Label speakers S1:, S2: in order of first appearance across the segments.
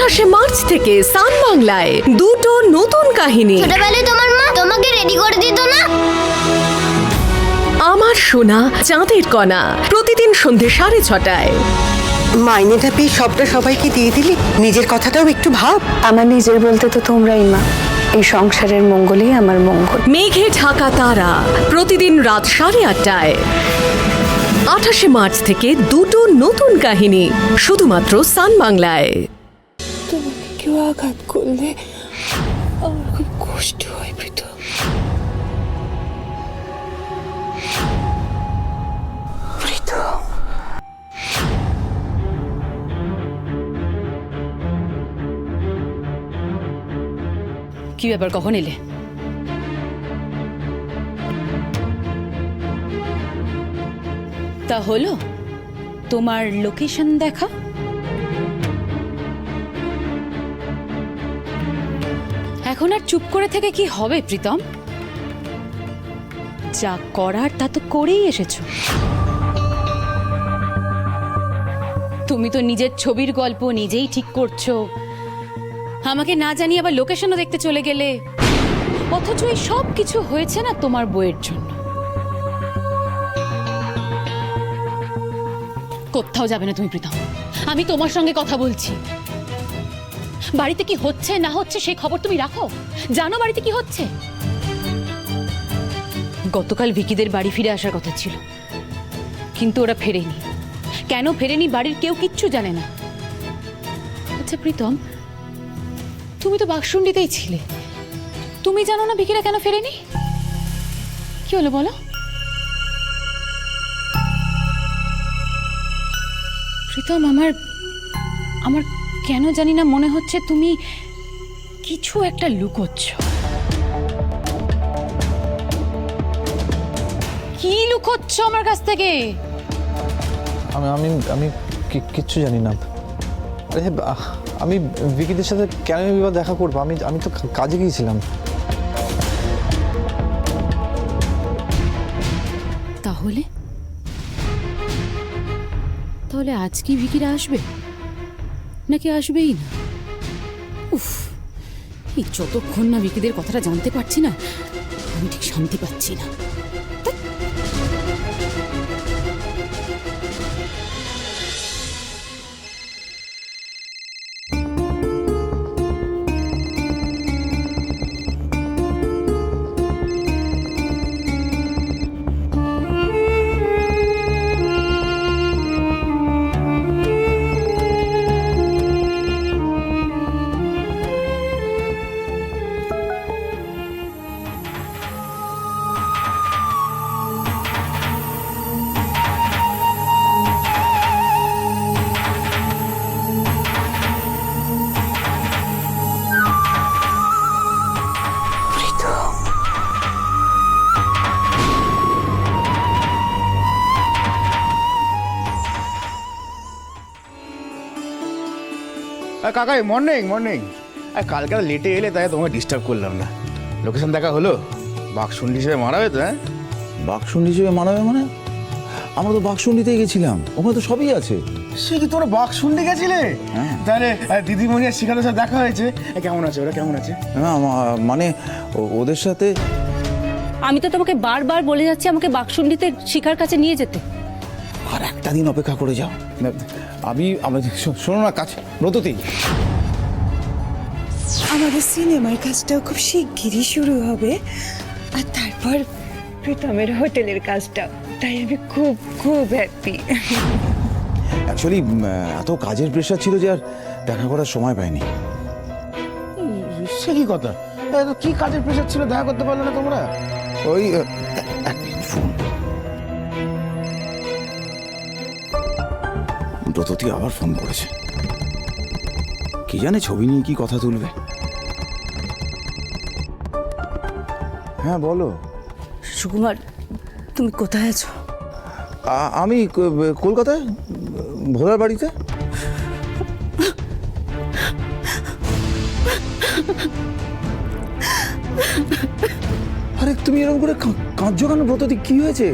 S1: 28শে March থেকে সান বাংলায় দুটো নতুন কাহিনী।
S2: ছোটবেলায় তোমার মা তোমাকে রেডি করে দিত না?
S1: আমার সোনা চাঁদের কণা, প্রতিদিন সন্ধে 6:30টায়।
S3: মাইনেটা পেয়ে সবটা সবাইকে দিয়ে দিলি, নিজের কথাটাও একটু ভাব।
S4: আমার নিজের বলতে তো তোমরাই মা। এই সংসারের মঙ্গলই আমার মঙ্গল।
S1: মেঘে ঢাকা তারা, প্রতিদিন রাত 8:30টায়। 28শে মার্চ থেকে দুটো নতুন কাহিনী শুধুমাত্র সান বাংলায়।
S4: তোমাকে কেউ আঘাত করলে আমার খুব কষ্ট হয় প্রীতম। প্রীতম,
S5: কি ব্যাপার, কখন এলে? তা হলো তোমার লোকেশন দেখা? এখন আর চুপ করে থেকে কি হবে প্রীতম? যা করার তা তো করেই এসেছো। তুমি তো নিজের ছবির গল্প নিজেই ঠিক করছো, আমাকে না জানিয়ে আবার লোকেশনও দেখতে চলে গেলে। অথচ এই সব কিছু হয়েছে না তোমার বইয়ের জন্য। কোথাও যাবে না তুমি প্রীতম, আমি তোমার সঙ্গে কথা বলছি। বাড়িতে কি হচ্ছে না হচ্ছে সেই খবর তুমি রাখো, জানো বাড়িতে কি হচ্ছে। গতকাল ভিকিদের বাড়ি ফিরে আসার কথা ছিল, কিন্তু ওরা ফেরেনি। কেন ফেরেনি বাড়ির কেউ কিচ্ছু জানে না। আচ্ছা প্রীতম, তুমি তো বাক্সুন্ডিতেই ছিলে, তুমি জানো না ভিকিরা কেন ফেরেনি? কি হলো বলো? প্রীতম, আমার কেন জানি না মনে হচ্ছে তুমি কিছু একটা লুকোচ্ছ। কি লুকোচ্ছ আমার কাছ থেকে?
S6: আমি কিচ্ছু জানি না। আরে আমি ভিকিদের সাথে কেন বিবাদ দেখা করবো? আমি তো কাজে গিয়েছিলাম।
S5: তাহলে আজ কি ভিকিরা আসবে নাকি আসবেই না? উফ, এই যতক্ষণ না ভিকিদের কথাটা জানতে পারছি না, আমি ঠিক শান্তি পাচ্ছি না।
S7: কাকা মর্নিং মর্নিং। কালকে লেটে এলে তাই তোমাকে ডিস্টার্ব করলাম না। লোকেশন দেখা হলো? বাঘশুন্ডি হিসেবে মারা হবে তো? হ্যাঁ,
S6: বাঘশুন্ডি হিসেবে মানাবে মানে? আমরা তো বাঘশুন্ডিতেই গেছিলাম, ওখানে তো সবই আছে।
S7: সে কি তোমরা বাঘশুন্ডি গেছিলে? তাহলে দিদিমণি আর শিখাদের সাথে দেখা হয়েছে? কেমন আছে ওরা, কেমন আছে?
S6: হ্যাঁ, মানে ওদের সাথে।
S5: আমি তো তোমাকে বারবার বলে যাচ্ছি আমাকে বাক্সুন্ডিতে শিখার কাছে নিয়ে যেতে।
S6: আর একটা দিন অপেক্ষা করে যাও। শোনো না, কাছে ব্রততী,
S4: আমাদের সিনেমার কাজটাও খুব শিগগিরই শুরু হবে, আর তারপর প্রীতমের হোটেলের কাজটাও। তাই আমি খুব খুব হ্যাপি।
S6: অ্যাকচুয়ালি এত কাজের প্রেশার ছিল যে আর দেখা করার সময় পাইনি।
S7: সে কি কথা? কি কাজের প্রেশার ছিল, দেখা করতে পারলে না তোমরা?
S6: ওই ব্রততী আবার ফোন করেছে, কি জানে ছবি নিয়ে কি কথা তুলবে। হ্যাঁ বলো।
S4: সুকুমার, তুমি কোথায় আছো?
S6: আমি কলকাতায়, ভোলার বাড়িতে। আরে তুমি এরকম করে কাঁদছো কেন ব্রততী? কি হয়েছে?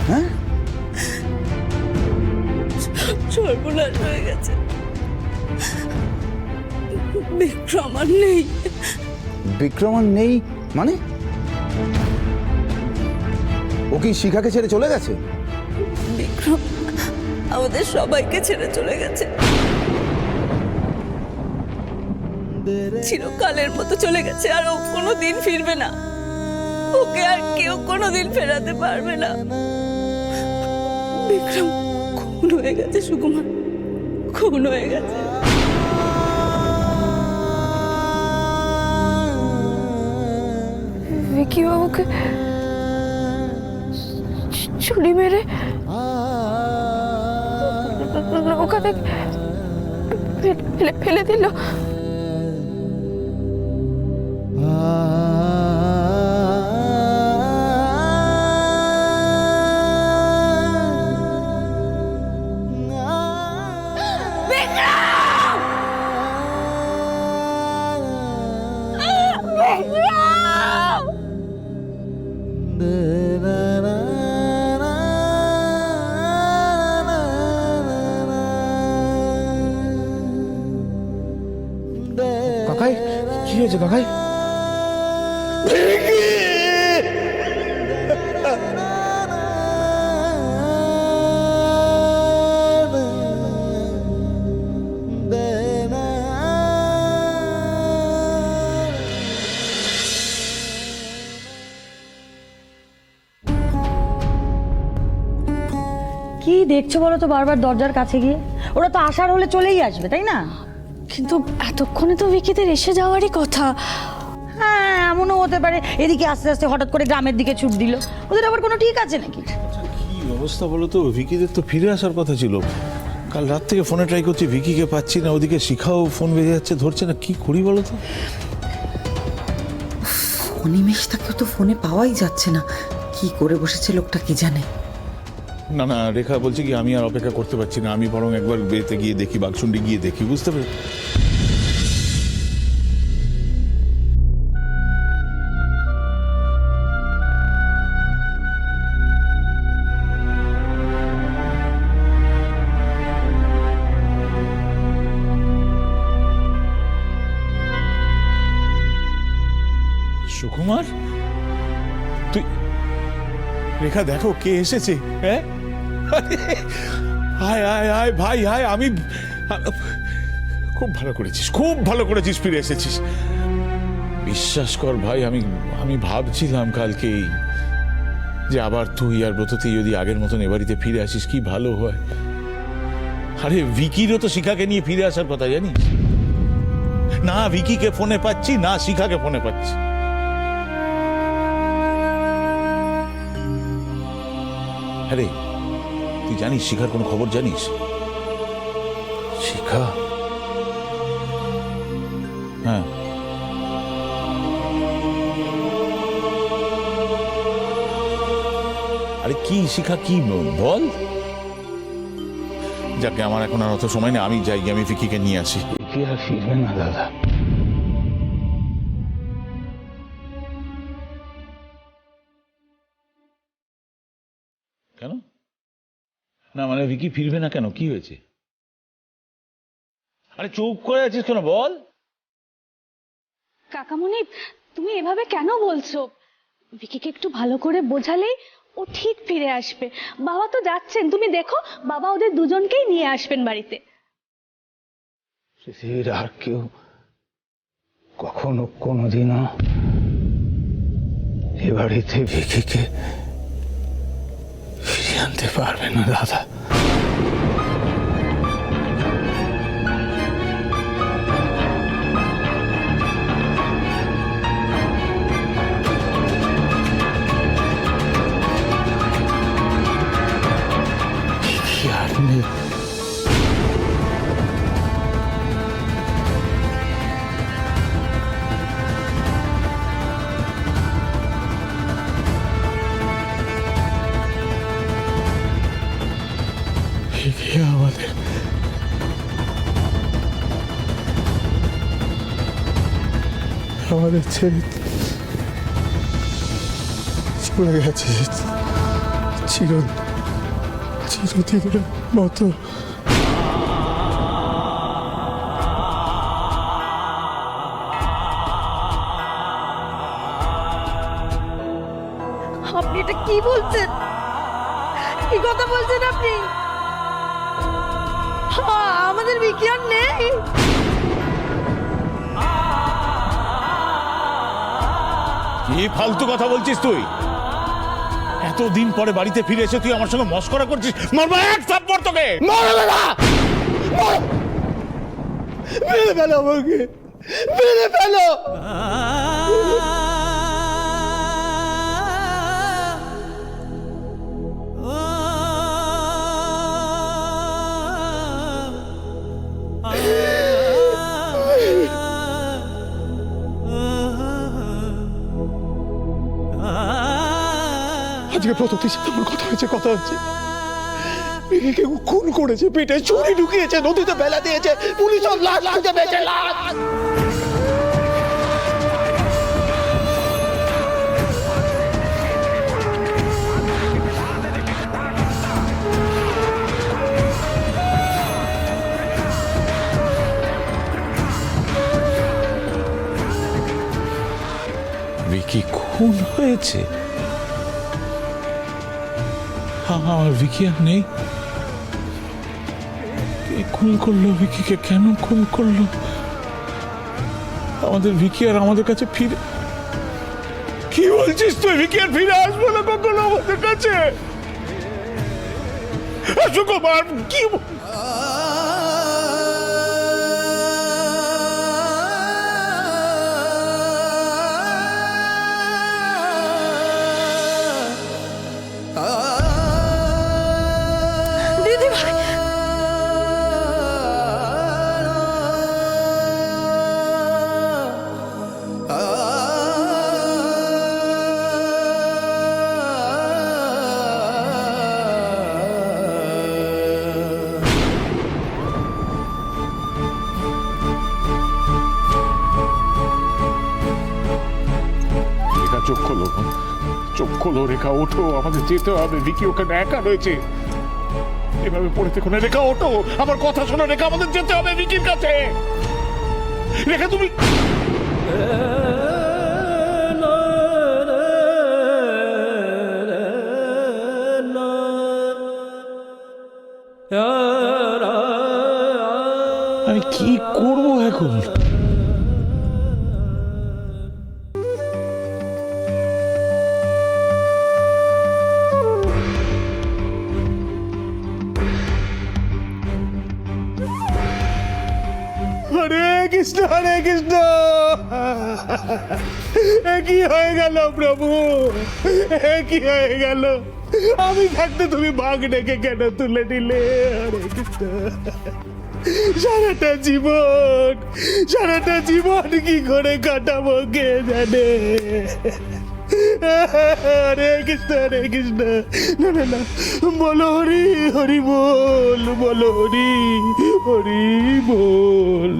S6: হ্যাঁ,
S4: সর্বনাশ হয়ে গেছে। বিক্রম আর নেই।
S7: বিক্রম আর নেই মানে? ও কি শিখাকে ছেড়ে চলে গেছে?
S4: বিক্রম আমাদের সবাইকে ছেড়ে চলে গেছে, চিরকালের মতো চলে গেছে, আর ও কোনোদিন ফিরবে না। ওকে আর কেউ কোনোদিন ফেরাতে পারবে না। বিক্রম খুন হয়ে গেছে সুকুমার, খুন হয়ে গেছে।
S8: ভিকি বাবুকে ছুরি মেরে ওখানে ফেলে দিল।
S7: কাকাই কি হয়েছে কাকাই?
S9: কি দেখছো বলো তো বারবার দরজার কাছে গিয়ে? ওরা তো আসার হলে চলেই আসবে, তাই না?
S8: কিন্তু এতক্ষণে তো ভিকিদের এসে যাওয়ারই কথা।
S9: হ্যাঁ, এমনও হতে পারে এদিকে আস্তে আস্তে হঠাৎ করে গ্রামের দিকে ছুট দিল। ওদের আবার কোনো ঠিক আছে নাকি?
S10: কি অবস্থা বলো তো? ভিকিদের তো ফিরে আসার কথা ছিল। কাল রাত থেকে ফোনে ট্রাই করছি, ভিকিকে পাচ্ছি না। ওদিকে শিখাও ফোন বেজে যাচ্ছে, ধরছে না। কি করি বলো তো?
S3: অনিমেষ তাকে তো ফোনে পাওয়াই যাচ্ছে না, কি করে বসেছে লোকটা কি জানে।
S10: না না, রেখা বলছে কি আমি আর অপেক্ষা করতে পারছি না, আমি বরং একবার বেতে গিয়ে দেখি, বাগসুন্ডি গিয়ে দেখি। বুঝতে পেরে সুকুমার, তুই রেখা দেখো কে এসেছে। হ্যাঁ, আয় আয় আয় ভাই আয়। আমি খুব ভালো করেছিস, খুব ভালো করেছিস, ফিরে এসেছিস। বিশ্বাস কর ভাই, আমি ভাবছিলাম কালকেই যে আবার তুই আর ব্রততেই যদি আগের মতন এ বাড়িতে ফিরে আসিস কি ভালো হয়। আরে ভিকিরও তো শিখাকে নিয়ে ফিরে আসার কথা, জানিস না? ভিকিকে ফোনে পাচ্ছি না, শিখাকে ফোনে পাচ্ছি। আরে তুই জানিস শিখার কোনো খবর জানিস? শিখা? হ্যাঁ, আরে কি শিখা, কি বল। যাকে আমার এখন আর অত সময় নেই, আমি যাই, আমি ভিকিকে নিয়ে আসি। কি আর ফিরবে না দাদা। কেন? না মানে ভিকি ফিরবে না কেন? কি হয়েছে? আরে চুপ করে আছিস কেন, বল।
S8: কাকামণি, তুমি এভাবে কেন বলছো? ভিকিকে একটু ভালো করে বোঝালেই ও ঠিক ফিরে আসবে। বাবা তো যাচ্ছেন, তুমি দেখো বাবা ওদের দুজনকেই নিয়ে আসবেন বাড়িতে।
S7: আর কেউ কখনো কোনোদিনও এ বাড়িতে ভিকিকে ফিরিয়ে আনতে পারবে না দাদা। আমাদের ছেড়ে চলে গেছে চিরদিনের মতো।
S9: এটা কি বলছেন? কি কথা বলছেন আপনি? আমাদের বিকি আর নেই।
S10: কি ফালতু কথা বলছিস তুই? এতদিন পরে বাড়িতে ফিরে এসে তুই আমার সঙ্গে মস্করা করছিস? মারবো এক থাপ্পড় তোকে।
S7: মারবে না, মেরে ফেলো আমাকে, মেরে ফেলো। আজকে প্রথমটির সাথে আমার কথা হচ্ছে কেউ খুন করেছে, পেটে ছুরি ঢুকিয়েছে, নদীতে ফেলা দিয়েছে, পুলিশ ওর লাশ খুঁজে পেয়েছে, লাশ।
S10: ভিকি খুন হয়েছে? আমার ভিকি আর নেই। কে খুন করলো ভিকিকে? কেন খুন করলো? আমাদের ভিকি আর আমাদের কাছে ফিরে? কি বলছিস তুই? ভিকি আর ফিরে আসবো না কখনো আমাদের কাছে? সুকুমার কি
S11: চোখ খোলো, রেখা ওঠো, আমাদের যেতে হবে। ভিকি ওখানে একা রয়েছে, এভাবে পড়ে থেকো না। রেখা ওঠো, আমার কথা শোনো রেখা, আমাদের যেতে হবে ভিকির কাছে। রেখা তুমি
S10: আমি কি করবো এখন?
S7: হরে কৃষ্ণ, হরে কৃষ্ণ। কি হয়ে গেল প্রভু? কি হয়ে গেল? আমি থাকতে তুমি বাঘ ডেকে কেন তুলে নিলে? হরে কৃষ্ণ। সারাটা জীবন কি করে কাটাবো কে জানে। হরে কৃষ্ণ, হরে কৃষ্ণ। না না না, বলো হরি হরি বল, বলো হরি হরি বল।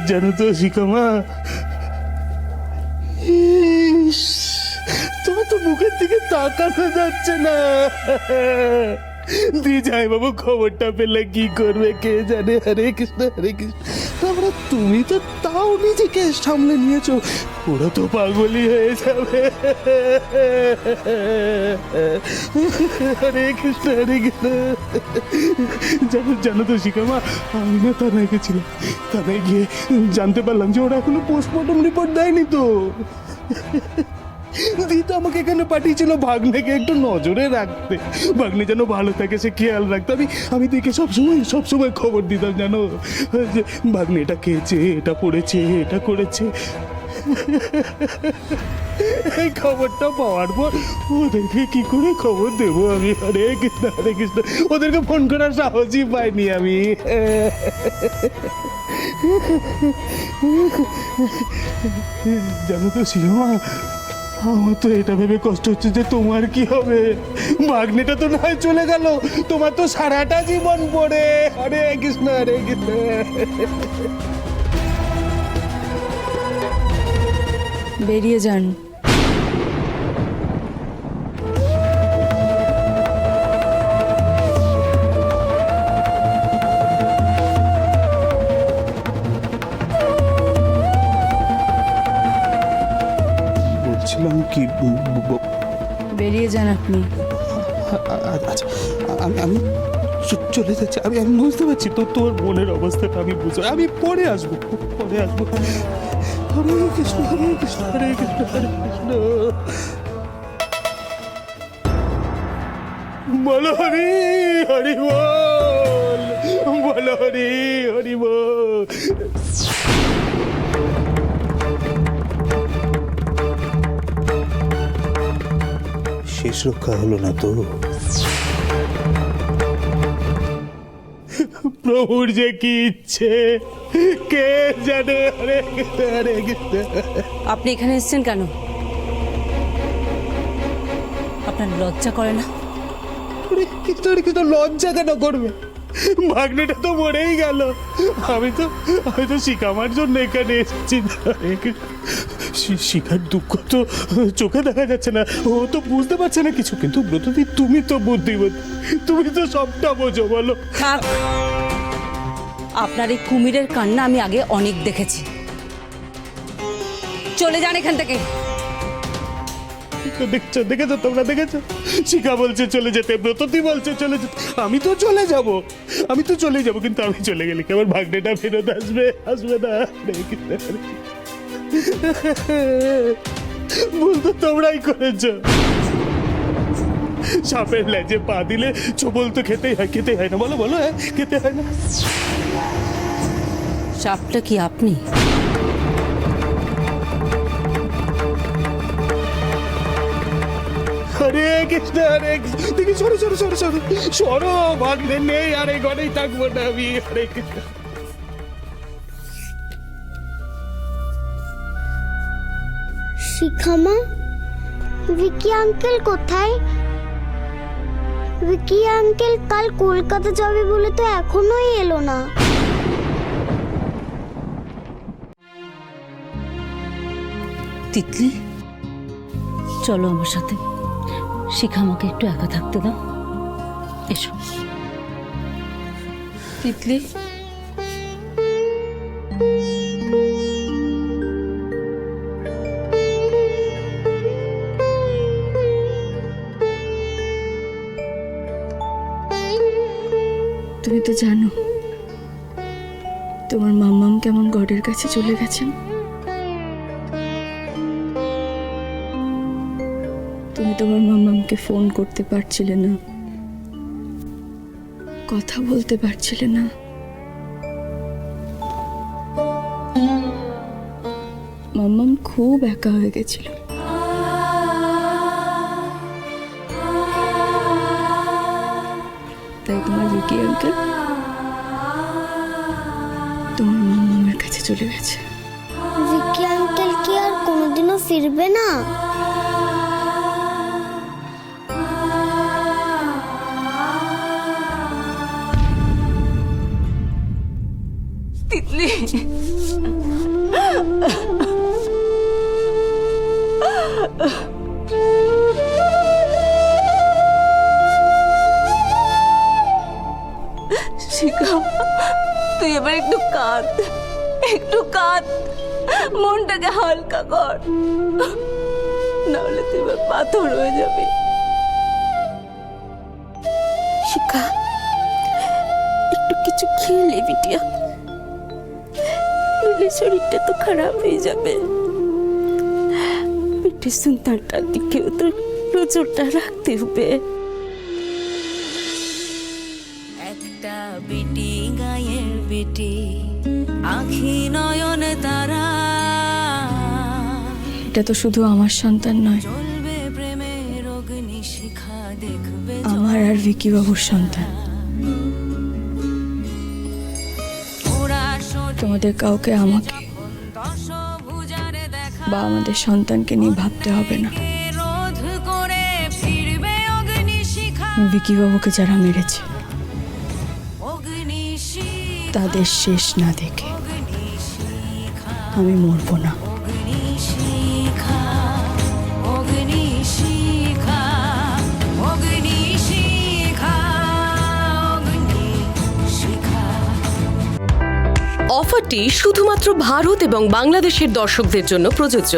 S7: জানো তো শিখামা, তোমার তো মুখের দিকে তাকানো যাচ্ছে না। দিজাই বাবু খবরটা পেলে কি করবে কে জানে। হরে কৃষ্ণ, হরে কৃষ্ণ। তারপরে তুমি তো তাও নিজেকে সামলে নিয়েছো, ওরা তো পাগলই হয়ে যাবে। হরে কৃষ্ণ, হরে কৃষ্ণ। জানো তো শিখামা, আমি না থানায় গেছিলাম। থানায় গিয়ে জানতে পারলাম যে ওরা এখনো পোস্টমর্টম রিপোর্ট দেয়নি তো। দিদা আমাকে এখানে পাঠিয়েছিল ভাগ্নেকে একটু নজরে রাখতে, ভাগ্নে যেন ভালো থাকে সে খেয়াল রাখতে। আমি দেখে সবসময় খবর দিতাম জানো, যে ভাগ্নে এটা খেয়েছে, এটা পড়েছে, এটা করেছে। এই খবরটা পাওয়ার পর ওদেরকে কি করে খবর দেবো আমি? হরে কৃষ্ণ, হরে কৃষ্ণ। ওদেরকে ফোন করার সাহসই পাইনি আমি। জানো তো শিরোমা, আমার তো এটা ভেবে কষ্ট হচ্ছে যে তোমার কি হবে। ভাগ্নেটা তো নয় চলে গেল, তোমার তো সারাটা জীবন পড়ে। হরে কৃষ্ণ, হরে কৃষ্ণ।
S9: বেরিয়ে যান। বেরিয়ে যান আপনি।
S7: আচ্ছা আমি চলে যাচ্ছি। আমি বুঝতে পারছি তোর মনের অবস্থাটা আমি বুঝতে, আমি পরে আসবো। হরে কৃষ্ণ হরে কৃষ্ণ হরে কৃষ্ণ হরে কৃষ্ণ। বলো হরি হরি বল, বলো হরি হরি বল। শেষ রক্ষা হলো না তো? প্রভুর যে কি ইচ্ছে কে জানে। হরে কৃষ্ণ হরে কৃষ্ণ।
S9: আপনি এখানে এসেছেন কেন? আপনার লজ্জা করে না?
S7: হরে কৃষ্ণ হরে কৃষ্ণ। লজ্জা কেন করবে? ভাগ্নেটা তো মরেই গেল। আমি তো শিখামার জন্য এখানে এসেছি। শিখার দুঃখ তো চোখে দেখা যাচ্ছে না, ও তো বুঝতে পারছে না কিছু। কিন্তু ব্রততী তুমি তো বুদ্ধিমতী, তুমি তো সবটা বোঝো। বলো।
S9: থাক, আপনার এই কুমিরের কান্না আমি আগে অনেক দেখেছি। চলে যান এখান থেকে।
S7: দেখেছো তোমরা দেখেছো? শিখা বলছে চলে যেতে, ব্রততী বলছে চলে যেতে। আমি তো চলে যাব, কিন্তু আমি চলে গেলে কি আমার ভাগ্নেটা ফেরত আসবে না? ভুল তো তোমরাই করেছো। সাপের লেজে পা দিলে চোবল তো খেতেই হয় না। বলো হ্যাঁ, খেতে হয় না?
S9: সাপটা কি আপনি?
S7: হরে কৃষ্ণ হরে কৃষ্ণ। দেখি সরো ভাগ্নে নেই, আর এই ঘরেই থাকবো না আমি। হরে কৃষ্ণ।
S2: শিখামা, ভিকি আঙ্কেল কোথায়? ভিকি আঙ্কেল কাল কলকাতা যাবে বলে তো এখনোই এলো না।
S9: তিতলি, চলো আমার সাথে। শিখা আমাকে একটু একা থাকতে দাও। এসো তিতলি।
S4: তুমি তো জানো তোমার মাম্মাম কেমন গডের কাছে চলে গেছেন। তুমি তোমার মাম্মামকে ফোন করতে পারছিলে না, কথা বলতে পারছিলে না। মাম্মাম খুব একা হয়ে গেছিল। তাই তোমার ভিকি আঙ্কেল তোমার মাম্মামের কাছে চলে গেছে।
S2: ভিকি আঙ্কেল কি আর কোনোদিনও ফিরবে না?
S9: তিতলি, শিখা তুই এবার একটু কাঁদ, মনটাকে হালকা কর, নাহলে তুই এবার পাথর হয়ে যাবি।
S4: শিখা, একটু কিছু খেলে বিটিয়া, নইলে শরীরটা তো খারাপ হয়ে যাবে। পেটের সন্তানটার দিকেও তো নজরটা রাখতে হবে।
S12: একটা বিটি গায়ের বিটি, আখি নয়ন তারা,
S4: এটা তো শুধু আমার সন্তান নয়,
S12: চলবে প্রেমের অগ্নি শিখা, দেখবে
S4: আমার আর ভিকি বাবুর সন্তান। তোমাদের কাউকে আমাকে বা আমাদের সন্তানকে নিয়ে ভাবতে হবে না।
S12: রোধ করে ফিরবে অগ্নি শিখা,
S4: ভিকি বাবুকে যারা মেরেছে
S12: অগ্নি শিখা,
S4: তাদের শেষ না দেখে আমি মরবো না।
S12: অগ্নি শিখা, অগ্নি শিখা, অগ্নি শিখা, অগ্নি শিখা।
S1: অফারটি শুধুমাত্র ভারত এবং বাংলাদেশের দর্শকদের জন্য প্রযোজ্য।